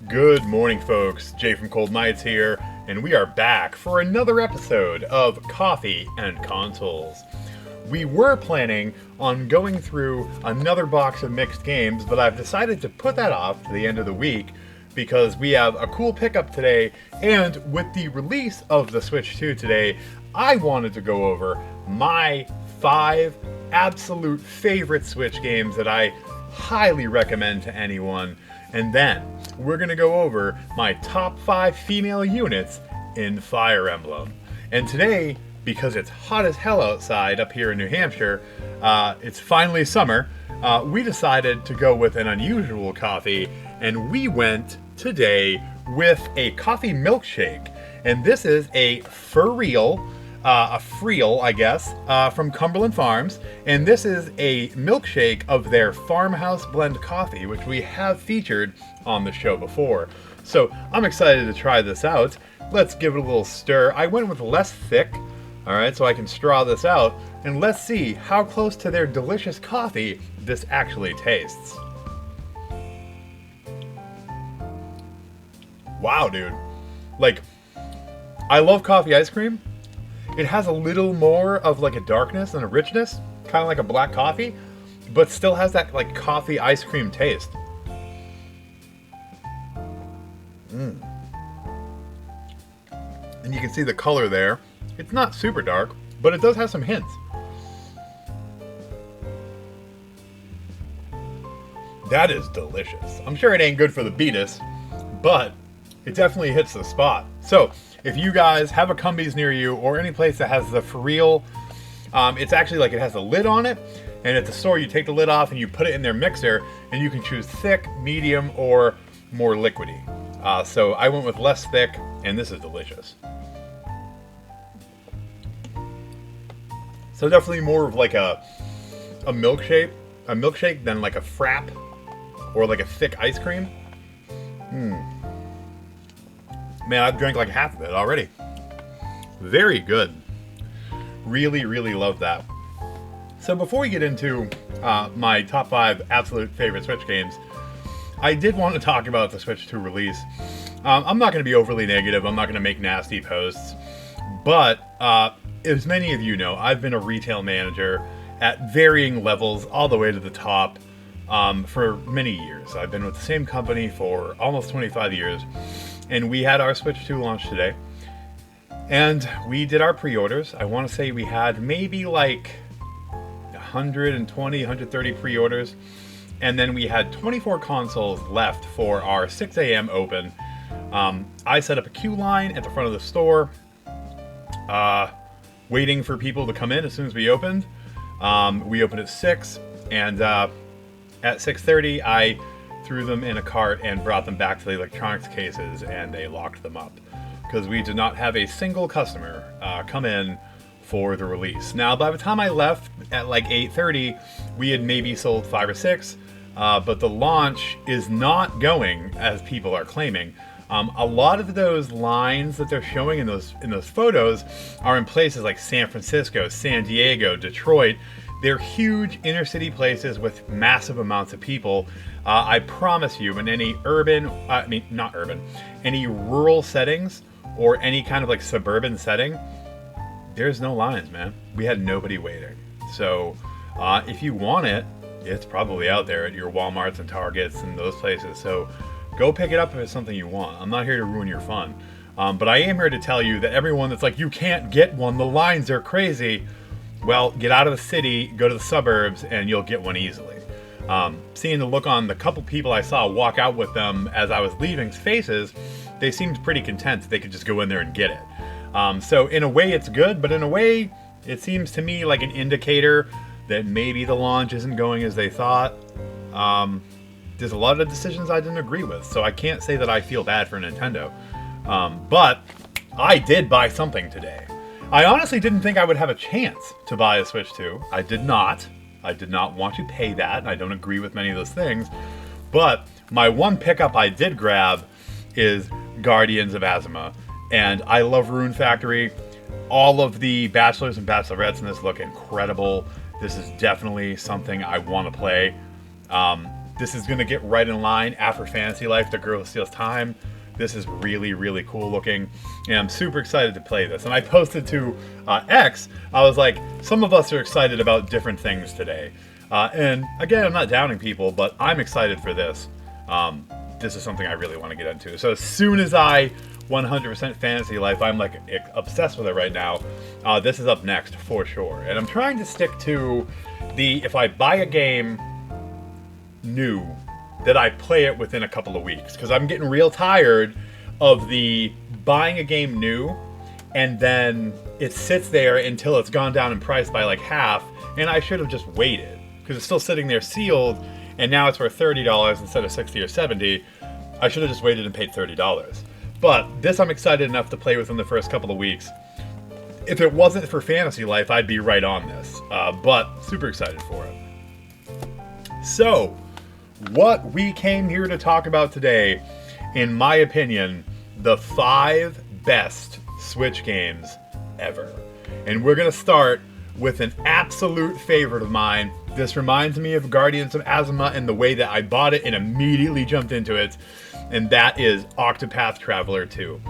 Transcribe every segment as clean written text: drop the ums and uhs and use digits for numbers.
Good morning, folks. Jay from Cold Nights here, and we are back for another episode of Coffee and Consoles. We were planning on going through another box of mixed games, but I've decided to put that off to the end of the week because we have a cool pickup today, and with the release of the Switch 2 today, I wanted to go over my 5 absolute favorite Switch games that I highly recommend to anyone. And then we're going to go over my top 5 female units in Fire Emblem. And today, because it's hot as hell outside up here in New Hampshire, it's finally summer, we decided to go with an unusual coffee, and we went today with a coffee milkshake. And this is a Freel, I guess, from Cumberland Farms, and this is a milkshake of their farmhouse blend coffee, which we have featured on the show before. So I'm excited to try this out. Let's give it a little stir. I went with less thick, alright, so I can straw this out, and let's see how close to their delicious coffee this actually tastes. Wow, dude. Like, I love coffee ice cream. It has a little more of like a darkness and a richness, kind of like a black coffee, but still has that like coffee ice cream taste. And you can see the color there. It's not super dark, but it does have some hints. That is delicious. I'm sure it ain't good for the beatus, but it definitely hits the spot. So, if you guys have a Cumbies near you or any place that has the Freel, it's actually like it has a lid on it, and at the store you take the lid off and you put it in their mixer, and you can choose thick, medium, or more liquidy. So I went with less thick, and this is delicious. So definitely more of like a milkshake than like a frap or like a thick ice cream. Man, I've drank like half of it already. Very good. Really, really love that. So before we get into my top 5 absolute favorite Switch games, I did want to talk about the Switch 2 release. I'm not going to be overly negative. I'm not going to make nasty posts. But as many of you know, I've been a retail manager at varying levels all the way to the top for many years. I've been with the same company for almost 25 years. And we had our Switch 2 launch today. And we did our pre-orders. I want to say we had maybe like 120, 130 pre-orders. And then we had 24 consoles left for our 6 a.m. open. I set up a queue line at the front of the store, waiting for people to come in as soon as we opened. We opened at 6, and at 6:30, I threw them in a cart and brought them back to the electronics cases, and they locked them up because we did not have a single customer come in for the release. Now, by the time I left at like 8:30, we had maybe sold 5 or 6, but the launch is not going as people are claiming. A lot of those lines that they're showing in those photos are in places like San Francisco, San Diego, Detroit. They're huge inner city places with massive amounts of people. I promise you, in any any rural settings or any kind of like suburban setting, there's no lines, man. We had nobody waiting. So if you want it, it's probably out there at your Walmarts and Targets and those places. So go pick it up if it's something you want. I'm not here to ruin your fun. But I am here to tell you that everyone that's like, you can't get one, the lines are crazy. Well, get out of the city, go to the suburbs, and you'll get one easily. Seeing the look on the couple people I saw walk out with them as I was leaving's faces, they seemed pretty content that they could just go in there and get it. So in a way it's good, but in a way it seems to me like an indicator that maybe the launch isn't going as they thought. There's a lot of decisions I didn't agree with, so I can't say that I feel bad for Nintendo. But I did buy something today. I honestly didn't think I would have a chance to buy a Switch 2. I did not. I did not want to pay that, and I don't agree with many of those things. But my one pickup I did grab is Guardians of Asthma. And I love Rune Factory. All of the bachelors and bachelorettes in this look incredible. This is definitely something I want to play. This is going to get right in line after Fantasy Life, The Girl Who Steals Time. This is really, really cool looking, and I'm super excited to play this. And I posted to X, I was like, some of us are excited about different things today. And again, I'm not downing people, but I'm excited for this. This is something I really want to get into. So as soon as I 100% Fantasy Life, I'm like obsessed with it right now. This is up next for sure. And I'm trying to stick to if I buy a game new, that I play it within a couple of weeks. Because I'm getting real tired of the buying a game new and then it sits there until it's gone down in price by like half, and I should have just waited. Because it's still sitting there sealed, and now it's worth $30 instead of $60 or $70. I should have just waited and paid $30. But this I'm excited enough to play within the first couple of weeks. If it wasn't for Fantasy Life, I'd be right on this. But super excited for it. So, what we came here to talk about today, in my opinion, the 5 best Switch games ever. And we're going to start with an absolute favorite of mine. This reminds me of Guardians of Asthma and the way that I bought it and immediately jumped into it. And that is Octopath Traveler 2.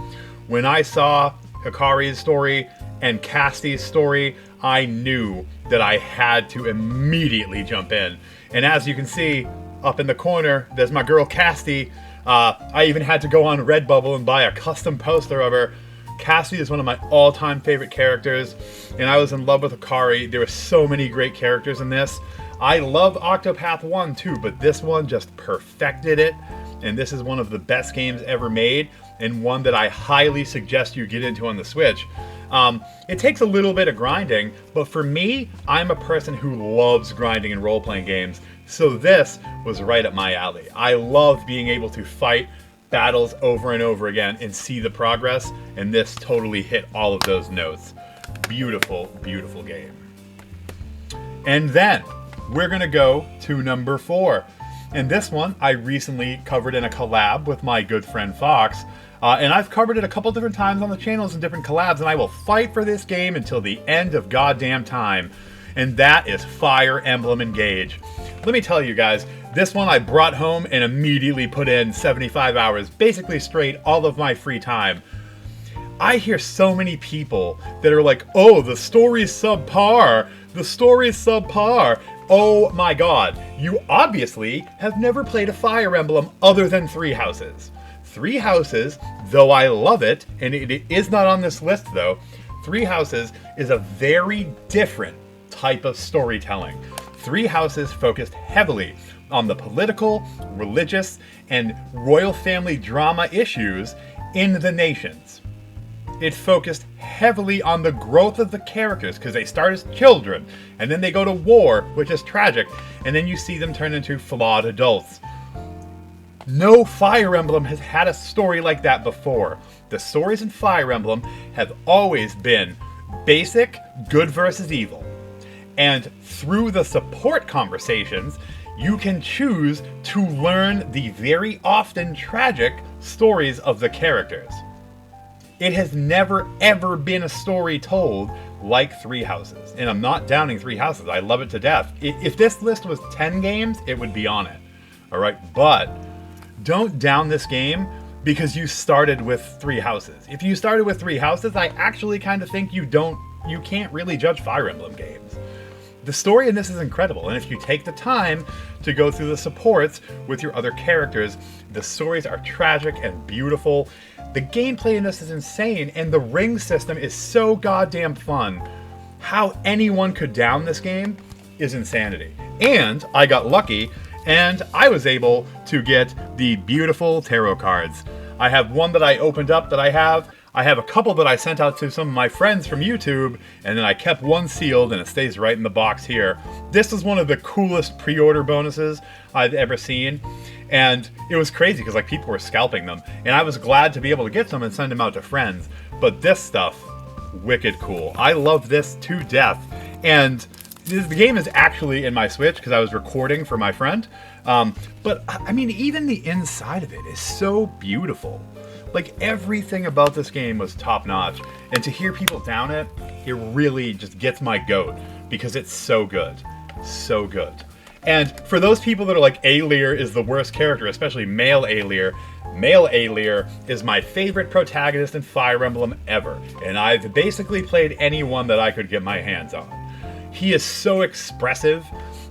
When I saw Hikari's story and Cassie's story, I knew that I had to immediately jump in. And as you can see, up in the corner, there's my girl Cassie. I even had to go on Redbubble and buy a custom poster of her. Cassie is one of my all-time favorite characters, and I was in love with Hikari. There were so many great characters in this. I love Octopath 1 too, but this one just perfected it, and this is one of the best games ever made, and one that I highly suggest you get into on the Switch. It takes a little bit of grinding, but for me, I'm a person who loves grinding in role-playing games, so this was right up my alley. I love being able to fight battles over and over again and see the progress, and this totally hit all of those notes. Beautiful, beautiful game. And then we're gonna go to number 4. And this one I recently covered in a collab with my good friend Fox. And I've covered it a couple different times on the channels in different collabs, and I will fight for this game until the end of goddamn time. And that is Fire Emblem Engage. Let me tell you guys, this one I brought home and immediately put in 75 hours, basically straight all of my free time. I hear so many people that are like, oh, the story's subpar. The story's subpar. Oh my god, you obviously have never played a Fire Emblem other than Three Houses. Three Houses, though I love it, and it is not on this list though, Three Houses is a very different type of storytelling. Three Houses focused heavily on the political, religious, and royal family drama issues in the nations. It focused heavily on the growth of the characters, because they start as children, and then they go to war, which is tragic, and then you see them turn into flawed adults. No Fire Emblem has had a story like that before. The stories in Fire Emblem have always been basic, good versus evil. And through the support conversations, you can choose to learn the very often tragic stories of the characters. It has never ever been a story told like Three Houses. And I'm not downing Three Houses, I love it to death. If this list was 10 games, it would be on it. Alright, but don't down this game because you started with Three Houses. If you started with Three Houses, I actually kind of think you can't really judge Fire Emblem games. The story in this is incredible, and if you take the time to go through the supports with your other characters, the stories are tragic and beautiful. The gameplay in this is insane, and the ring system is so goddamn fun. How anyone could down this game is insanity. And I got lucky, and I was able to get the beautiful tarot cards. I have one that I opened up that I have a couple that I sent out to some of my friends from YouTube, and then I kept one sealed, and it stays right in the box here. This is one of the coolest pre-order bonuses I've ever seen, and it was crazy because like people were scalping them, and I was glad to be able to get some and send them out to friends. But this stuff, wicked cool. I love this to death, and the game is actually in my Switch because I was recording for my friend. But I mean, even the inside of it is so beautiful. Like, everything about this game was top-notch, and to hear people down it, it really just gets my goat, because it's so good. So good. And for those people that are like, Alir is the worst character, especially male Alir is my favorite protagonist in Fire Emblem ever. And I've basically played anyone that I could get my hands on. He is so expressive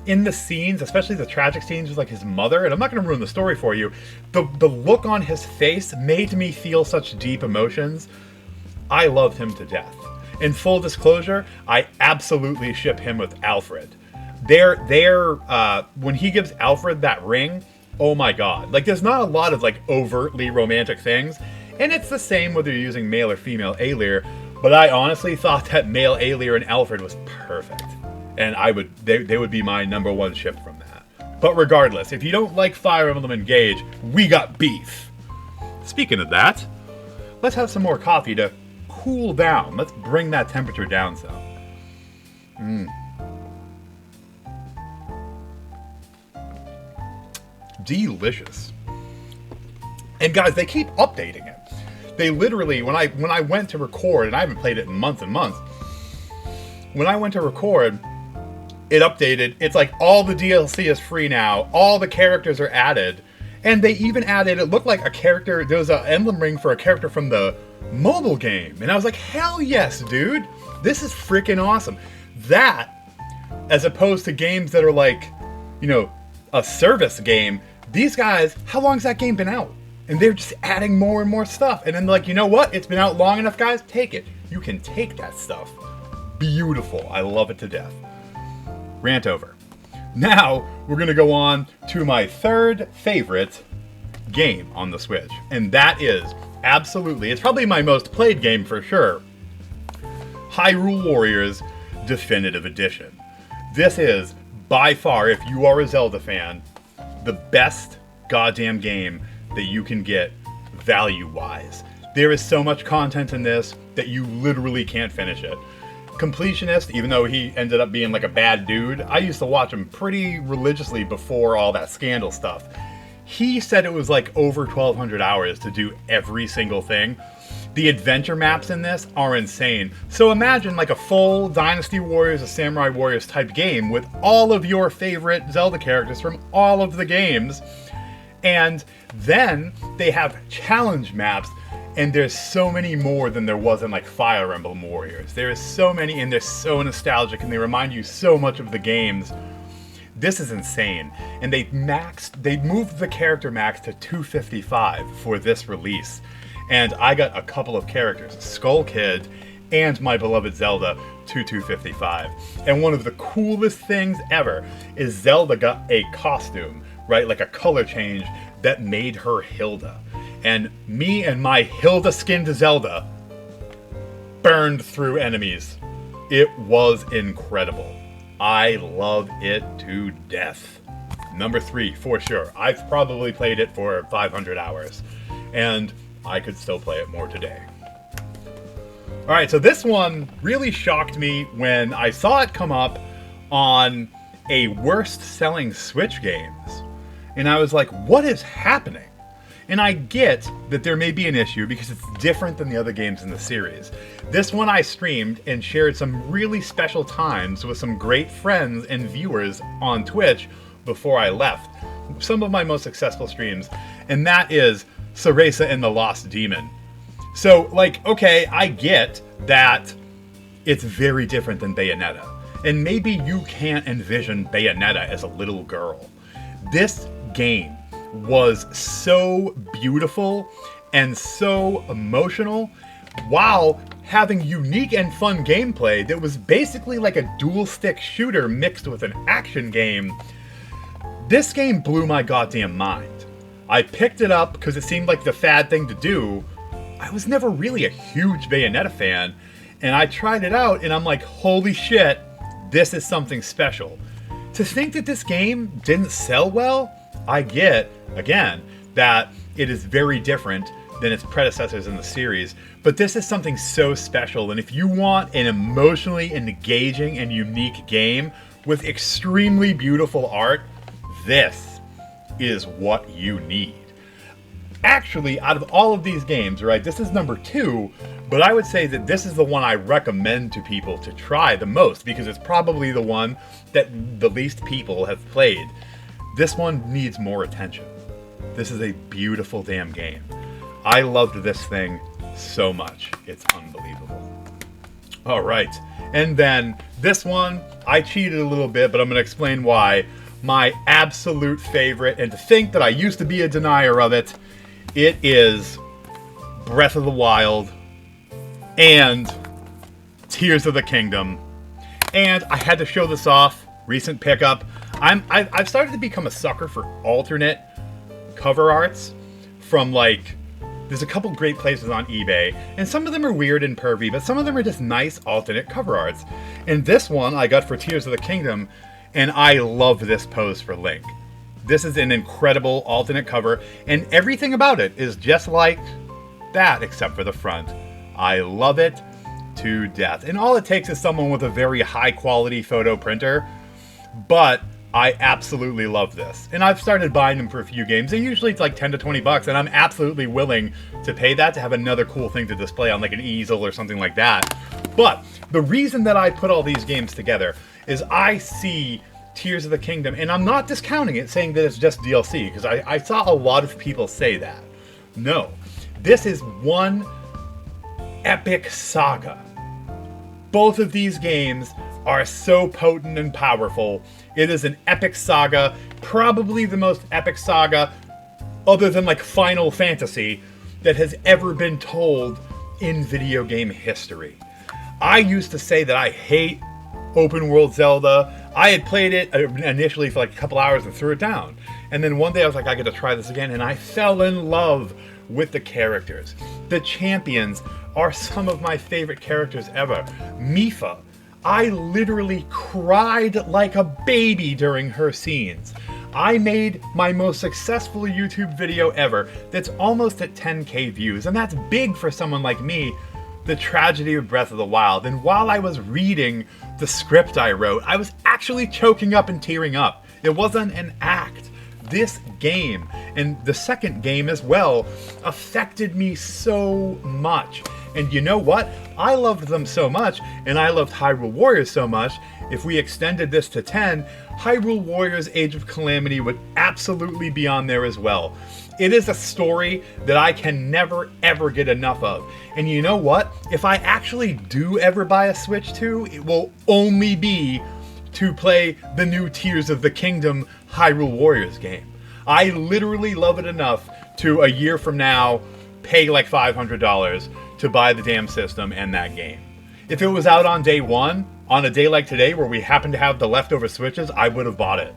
in the scenes, especially the tragic scenes with like his mother, and I'm not going to ruin the story for you. The look on his face made me feel such deep emotions. I loved him to death. In full disclosure, I absolutely ship him with Alfred. When he gives Alfred that ring, oh my god. Like, there's not a lot of like overtly romantic things, and it's the same whether you're using male or female Alir, but I honestly thought that male Alir and Alfred was perfect. And they would be my number one ship from that. But regardless, if you don't like Fire Emblem Engage, we got beef. Speaking of that, let's have some more coffee to cool down. Let's bring that temperature down some. Delicious. And guys, they keep updating it. They literally, when I went to record, and I haven't played it in months and months, when I went to record, it updated. It's like all the DLC is free now. All the characters are added. And they even added, it looked like a character, there was an emblem ring for a character from the mobile game. And I was like, hell yes, dude. This is freaking awesome. That, as opposed to games that are like, you know, a service game, these guys, how long's that game been out? And they're just adding more and more stuff. And then they're like, you know what? It's been out long enough, guys. Take it. You can take that stuff. Beautiful. I love it to death. Rant over. Now, we're going to go on to my third favorite game on the Switch. And that is, absolutely, it's probably my most played game for sure, Hyrule Warriors Definitive Edition. This is, by far, if you are a Zelda fan, the best goddamn game that you can get value-wise. There is so much content in this that you literally can't finish it. Completionist, even though he ended up being like a bad dude, I used to watch him pretty religiously before all that scandal stuff. He said it was like over 1,200 hours to do every single thing. The adventure maps in this are insane. So imagine like a full Dynasty Warriors, a Samurai Warriors type game with all of your favorite Zelda characters from all of the games. And then they have challenge maps, and there's so many more than there was in like Fire Emblem Warriors. There is so many, and they're so nostalgic, and they remind you so much of the games. This is insane. And they moved the character max to 255 for this release. And I got a couple of characters, Skull Kid and my beloved Zelda, to 255. And one of the coolest things ever is Zelda got a costume, right? Like a color change that made her Hilda. And me and my Hilda-skinned Zelda burned through enemies. It was incredible. I love it to death. Number 3, for sure. I've probably played it for 500 hours. And I could still play it more today. Alright, so this one really shocked me when I saw it come up on a worst selling Switch games. And I was like, what is happening? And I get that there may be an issue because it's different than the other games in the series. This one I streamed and shared some really special times with some great friends and viewers on Twitch before I left. Some of my most successful streams. And that is Saresa and the Lost Demon. So, like, okay, I get that it's very different than Bayonetta. And maybe you can't envision Bayonetta as a little girl. This game was so beautiful and so emotional while having unique and fun gameplay that was basically like a dual stick shooter mixed with an action game. This game blew my goddamn mind. I picked it up because it seemed like the fad thing to do. I was never really a huge Bayonetta fan, and I tried it out and I'm like, holy shit, this is something special. To think that this game didn't sell well, I get, again, that it is very different than its predecessors in the series, but this is something so special, and if you want an emotionally engaging and unique game with extremely beautiful art, this is what you need. actually, out of all of these games, right, this is number 2, but I would say that this is the one I recommend to people to try the most, because it's probably the one that the least people have played. This one needs more attention. This is a beautiful damn game. I loved this thing so much. It's unbelievable. All right. And then this one, I cheated a little bit, but I'm going to explain why. My absolute favorite, and to think that I used to be a denier of it, it is Breath of the Wild and Tears of the Kingdom. And I had to show this off. Recent pickup. I've started to become a sucker for alternate cover arts from, like, there's a couple great places on eBay, and some of them are weird and pervy, but some of them are just nice alternate cover arts. And this one I got for Tears of the Kingdom, and I love this pose for Link. This is an incredible alternate cover, and everything about it is just like that, except for the front. I love it to death. And all it takes is someone with a very high quality photo printer, but I absolutely love this. And I've started buying them for a few games. And usually it's like 10 to 20 bucks, and I'm absolutely willing to pay that to have another cool thing to display on, like an easel or something like that. But the reason that I put all these games together is I see Tears of the Kingdom, and I'm not discounting it, saying that it's just DLC, because I saw a lot of people say that. No, this is one epic saga. Both of these games are so potent and powerful. It is an epic saga, probably the most epic saga, other than like Final Fantasy, that has ever been told in video game history. I used to say that I hate open world Zelda. I had played it initially for like a couple hours and threw it down. And then one day I was like, I gotta try this again, and I fell in love with the characters. The champions are some of my favorite characters ever. Mipha, I literally cried like a baby during her scenes. I made my most successful YouTube video ever that's almost at 10K views, and that's big for someone like me. The Tragedy of Breath of the Wild. And while I was reading the script I wrote, I was actually choking up and tearing up. It wasn't an act. This game, and the second game as well, affected me so much. And you know what? I loved them so much, and I loved Hyrule Warriors so much. If we extended this to 10, Hyrule Warriors Age of Calamity would absolutely be on there as well. It is a story that I can never ever get enough of. And you know what? If I actually do ever buy a Switch 2, it will only be to play the new Tears of the Kingdom Hyrule Warriors game. I literally love it enough to, a year from now, pay like $500 to buy the damn system and that game. If it was out on day one, on a day like today where we happen to have the leftover Switches, I would have bought it.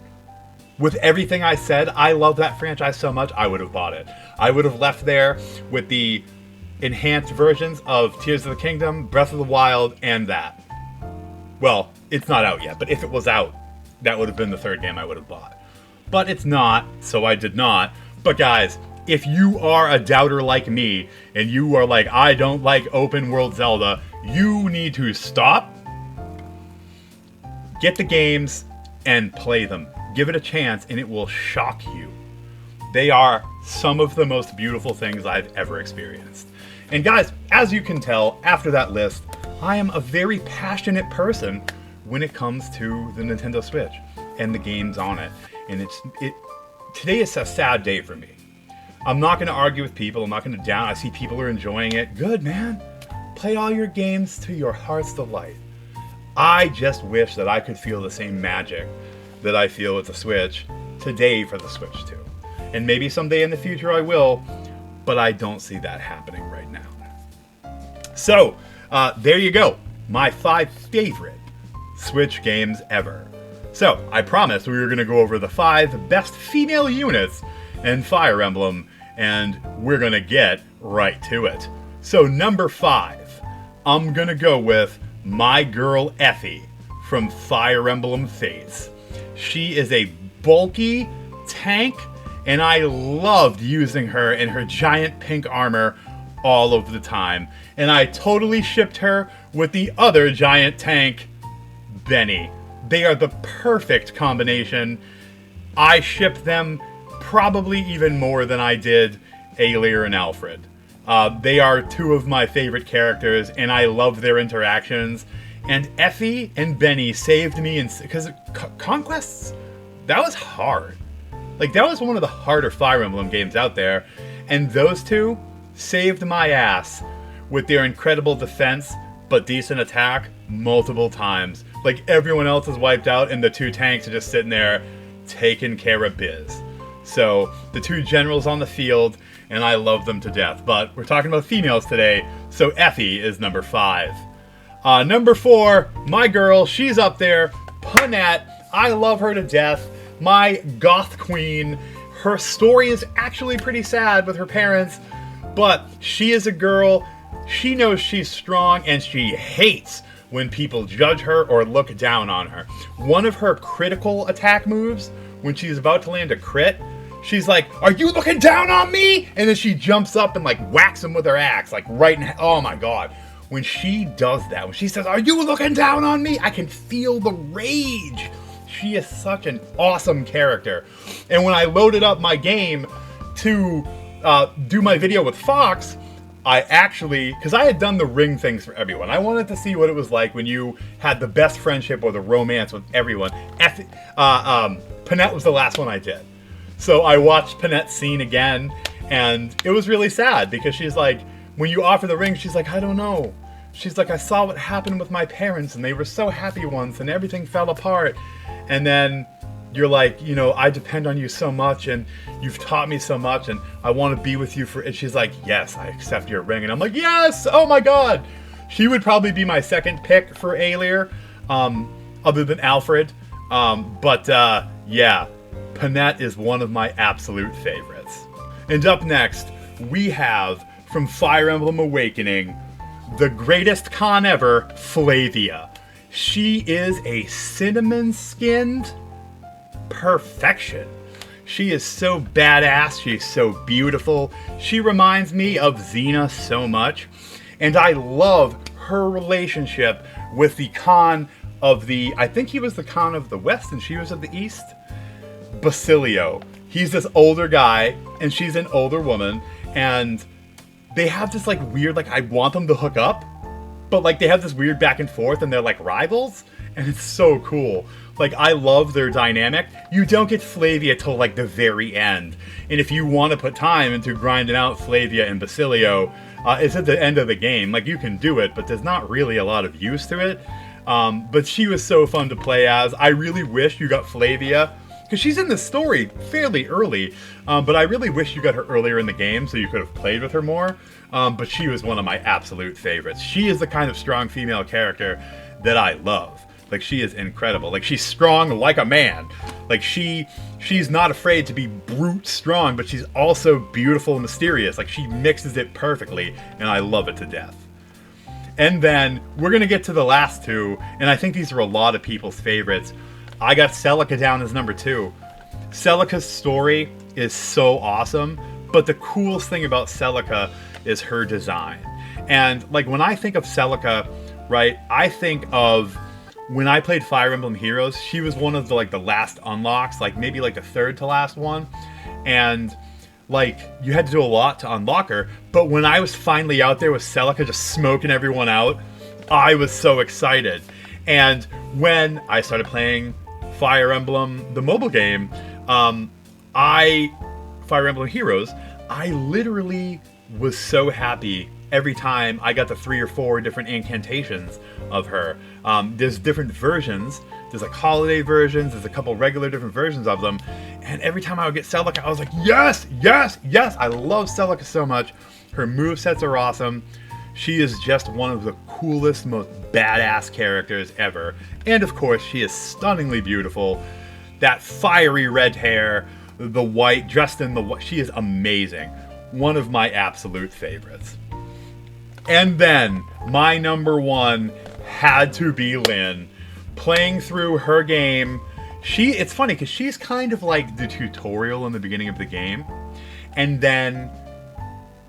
With everything I said, I love that franchise so much, I would have bought it. I would have left there with the enhanced versions of Tears of the Kingdom, Breath of the Wild, and that. Well, it's not out yet, but if it was out, that would have been the third game I would have bought. But it's not, so I did not. But guys, if you are a doubter like me, and you are like, I don't like open world Zelda, you need to stop, get the games, and play them. Give it a chance, and it will shock you. They are some of the most beautiful things I've ever experienced. And guys, as you can tell, after that list, I am a very passionate person when it comes to the Nintendo Switch and the games on it. And today is a sad day for me. I'm not going to argue with people. I'm not going to down. I see people are enjoying it. Good, man. Play all your games to your heart's delight. I just wish that I could feel the same magic that I feel with the Switch today for the Switch 2. And maybe someday in the future I will, but I don't see that happening right now. So, there you go. My 5 favorite Switch games ever. So, I promised we were going to go over the 5 best female units in Fire Emblem, and we're going to get right to it. So, number 5, I'm going to go with my girl Effie from Fire Emblem Fates. She is a bulky tank, and I loved using her in her giant pink armor all of the time. And I totally shipped her with the other giant tank, Benny. They are the perfect combination. I shipped them probably even more than I did Alir and Alfred. They are two of my favorite characters, and I love their interactions. And Effie and Benny saved me, because Conquests, that was hard. Like, that was one of the harder Fire Emblem games out there, and those two saved my ass with their incredible defense, but decent attack multiple times. Like, everyone else is wiped out, and the two tanks are just sitting there taking care of biz. So, the two generals on the field, and I love them to death. But we're talking about females today, so Effie is number 5. Number 4, my girl, she's up there, Panette. I love her to death. My goth queen. Her story is actually pretty sad with her parents, but she is a girl. She knows she's strong, and she hates when people judge her or look down on her. One of her critical attack moves, when she's about to land a crit, she's like, "Are you looking down on me?" And then she jumps up and like whacks him with her axe, like right in, oh my god. When she does that, when she says, "Are you looking down on me?" I can feel the rage. She is such an awesome character. And when I loaded up my game to do my video with Fox, I actually, because I had done the ring things for everyone. I wanted to see what it was like when you had the best friendship or the romance with everyone. Panette was the last one I did. So I watched Panette's scene again, and it was really sad because she's like, when you offer the ring, she's like, "I don't know." She's like, "I saw what happened with my parents, and they were so happy once, and everything fell apart." And then you're like, "You know, I depend on you so much, and you've taught me so much, and I want to be with you for..." And she's like, "Yes, I accept your ring." And I'm like, "Yes! Oh my god!" She would probably be my second pick for Alir, other than Alfred. Yeah, Panette is one of my absolute favorites. And up next, we have, from Fire Emblem Awakening, the greatest con ever, Flavia. She is a cinnamon-skinned perfection. She is so badass. She's so beautiful. She reminds me of Xena so much. And I love her relationship with the Khan of the... I think he was the Khan of the West and she was of the East. Basilio. He's this older guy and she's an older woman. And they have this like weird, like, I want them to hook up. But like they have this weird back and forth and they're like rivals. And it's so cool. Like, I love their dynamic. You don't get Flavia till like the very end. And if you want to put time into grinding out Flavia and Basilio, it's at the end of the game. Like, you can do it, but there's not really a lot of use to it. But she was so fun to play as. I really wish you got Flavia, because she's in the story fairly early. But I really wish you got her earlier in the game so you could have played with her more. But she was one of my absolute favorites. She is the kind of strong female character that I love. Like, she is incredible. Like, she's strong like a man. Like, she's not afraid to be brute strong, but she's also beautiful and mysterious. Like, she mixes it perfectly, and I love it to death. And then, we're going to get to the last two, and I think these are a lot of people's favorites. I got Celica down as number 2. Celica's story is so awesome, but the coolest thing about Celica is her design. And, like, when I think of Celica, right, I think of... when I played Fire Emblem Heroes, she was one of the, like, the last unlocks, like, maybe, like, the third to last one. And, like, you had to do a lot to unlock her. But when I was finally out there with Celica just smoking everyone out, I was so excited. And when I started playing Fire Emblem, the mobile game, Fire Emblem Heroes, I literally was so happy every time I got the 3 or 4 different incantations of her. There's different versions. There's like holiday versions. There's a couple regular different versions of them. And every time I would get Celica, I was like, yes, yes, yes. I love Celica so much. Her movesets are awesome. She is just one of the coolest, most badass characters ever. And of course, she is stunningly beautiful. That fiery red hair, the white, dressed in the white. She is amazing. One of my absolute favorites. And then, my number 1 had to be Lynn. Playing through her game, it's funny because she's kind of like the tutorial in the beginning of the game. And then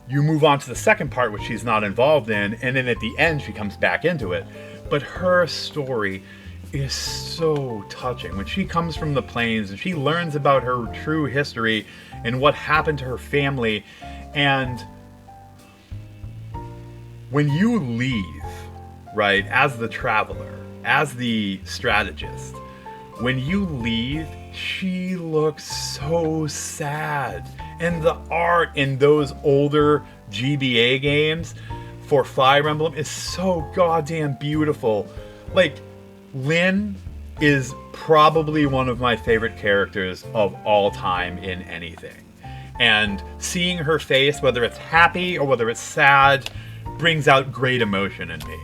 you move on to the second part, which she's not involved in, and then at the end she comes back into it. But her story is so touching. When she comes from the plains and she learns about her true history and what happened to her family, And when you leave, right, as the traveler, as the strategist, when you leave, she looks so sad. And the art in those older GBA games for Fire Emblem is so goddamn beautiful. Like, Lynn is probably one of my favorite characters of all time in anything. And seeing her face, whether it's happy or whether it's sad, brings out great emotion in me.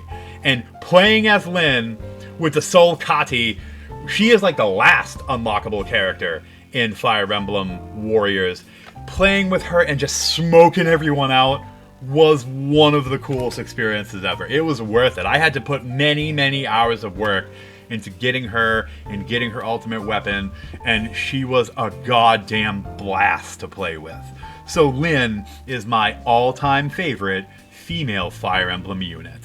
And playing as Lynn with the Soul Kati, she is like the last unlockable character in Fire Emblem Warriors. Playing with her and just smoking everyone out was one of the coolest experiences ever. It was worth it. I had to put many, many hours of work into getting her and getting her ultimate weapon, and she was a goddamn blast to play with. So Lynn is my all-time favorite female Fire Emblem unit.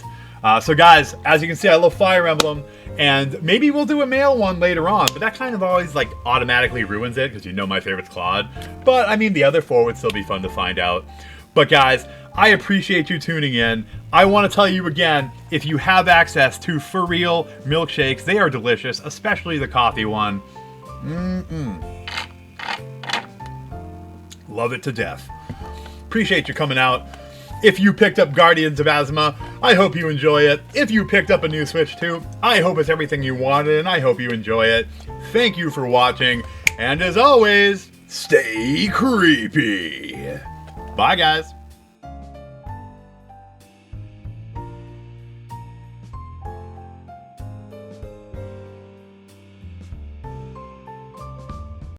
So guys, as you can see, I love Fire Emblem, and maybe we'll do a male one later on, but that kind of always like automatically ruins it, because you know my favorite's Claude. But I mean, the other four would still be fun to find out. But guys, I appreciate you tuning in. I want to tell you again, if you have access to For Real milkshakes, they are delicious, especially the coffee one. Love it to death. Appreciate you coming out. If you picked up Guardians of Asthma, I hope you enjoy it. If you picked up a new Switch 2, I hope it's everything you wanted, and I hope you enjoy it. Thank you for watching, and as always, stay creepy. Bye, guys.